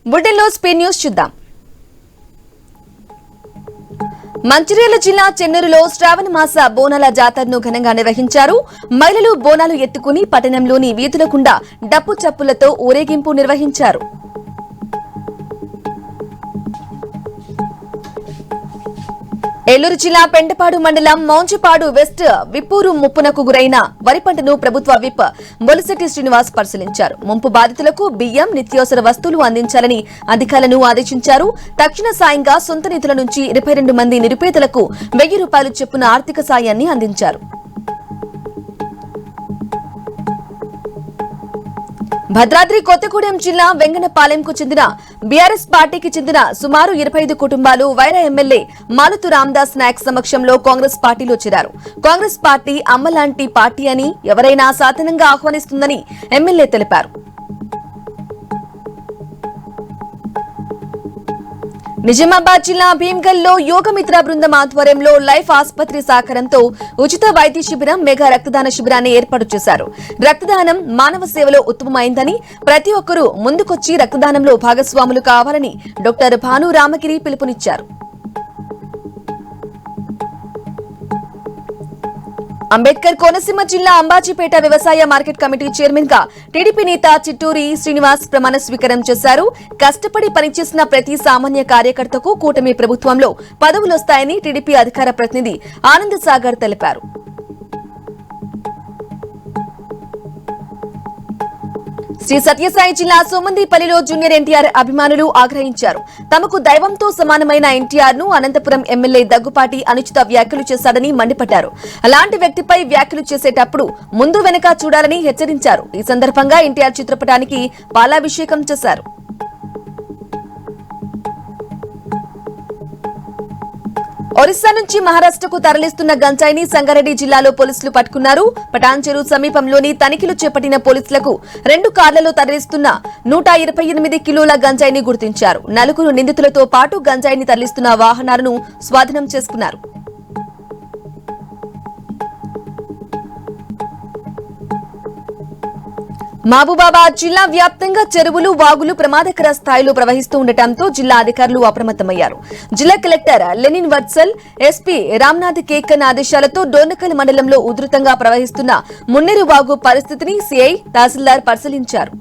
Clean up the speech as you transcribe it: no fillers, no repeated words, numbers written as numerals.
బులెటిన్లో Spain news చూద్దాం. మంచిర్యాల జిల్లా చెన్నూరులో శ్రావణ మాస బోనాల జాతరను ఘనంగా నిర్వహించారు. మహిళలు బోనాలు ఎత్తుకుని పట్టణంలోని వీధుల గుండా డప్పు చప్పులతో ఊరేగింపు నిర్వహించారు. ఏలూరు జిల్లా పెంటపాడు మండలం మౌంచిపాడు వెస్ట్ విప్పూరు ముప్పునకు గురైన వరి పంటను ప్రభుత్వ విప్ బొలిశెట్టి శ్రీనివాస్ పరిశీలించారు. ముంపు బాధితులకు బియ్యం, నిత్యావసర వస్తువులు అందించాలని అధికారులను ఆదేశించారు. తక్షణ సాయంగా సొంత నిధుల నుంచి 22 మంది నిరుపేదలకు 1000 రూపాయలు చొప్పున ఆర్థిక సాయాన్ని అందించారు. భద్రాద్రి కొత్తగూడెం జిల్లా వెంగనపాలెంకు చెందిన బీఆర్ఎస్ పార్టీకి చెందిన సుమారు 25 కుటుంబాలు వైరా ఎమ్మెల్యే మాలుతు రామదాస్ నాయక్ సమక్షంలో కాంగ్రెస్ పార్టీలో చేరారు. కాంగ్రెస్ పార్టీ అమ్మలాంటి పార్టీ అని ఎవరైనా సాధారణంగా ఆహ్వానిస్తుందని ఎమ్మెల్యే తెలిపారు. నిజామాబాద్ జిల్లా భీమ్గల్లో యోగమిత్ర బృందం ఆధ్వర్యంలో లైఫ్ ఆసుపత్రి సహకారంతో ఉచిత వైద్య శిబిరం, మెగా రక్తదాన శిబిరాన్ని ఏర్పాటు చేశారు. రక్తదానం మానవ సేవలో ఉత్తమమైందని, ప్రతి ఒక్కరూ ముందుకొచ్చి రక్తదానంలో భాగస్వాములు కావాలని డాక్టర్ భాను రామగిరి పిలుపునిచ్చారు. అంబేద్కర్ కోనసీమ జిల్లా అంబాజీపేట వ్యవసాయ మార్కెట్ కమిటీ చైర్మన్ గా టీడీపీ నేత చిట్టూరి శ్రీనివాస్ ప్రమాణ స్వీకారం చేశారు. కష్టపడి పనిచేసిన ప్రతి సామాన్య కార్యకర్తకు కూటమి ప్రభుత్వంలో పదవులొస్తాయని టీడీపీ అధికార ప్రతినిధి ఆనంద్ సాగర్ తెలిపారు. శ్రీ సత్యసాయి జిల్లా సోమందిపల్లిలో జూనియర్ ఎన్టీఆర్ అభిమానులు ఆగ్రహించారు. తమకు దైవంతో సమానమైన ఎన్టీఆర్ ను అనంతపురం ఎమ్మెల్యే దగ్గుపాటి అనుచిత వ్యాఖ్యలు చేశాడని మండిపడ్డారు. అలాంటి వ్యక్తిపై వ్యాఖ్యలు చేసేటప్పుడు ముందు వెనక చూడాలని హెచ్చరించారు. ఈ సందర్భంగా ఎన్టీఆర్ చిత్రపటానికి పాలాభిషేకం చేశారు. ఒరిస్సా నుంచి మహారాష్ట్రకు తరలిస్తున్న గంజాయిని సంగారెడ్డి జిల్లాలో పోలీసులు పట్టుకున్నారు. పటాన్ చెరువు సమీపంలోని తనిఖీలు చేపట్టిన పోలీసులకు 2 కార్లలో తరలిస్తున్న 128 కిలోల గంజాయిని గుర్తించారు. 4 నిందితులతో పాటు గంజాయిని తరలిస్తున్న వాహనాలను స్వాధీనం చేసుకున్నారు. మహబూబాబాద్ జిల్లా వ్యాప్తంగా చెరువులు, వాగులు ప్రమాదకర స్థాయిలో ప్రవహిస్తూ ఉండటంతో జిల్లా అధికారులు అప్రమత్తమయ్యారు. జిల్లా collector Lenin Vatsal, SP Ramnath Kekan ఆదేశాలతో డోర్నకల్ మండలంలో ఉధృతంగా ప్రవహిస్తున్న మున్నేరు వాగు పరిస్థితిని సీఐ, తహసీల్దార్ పరిశీలించారు.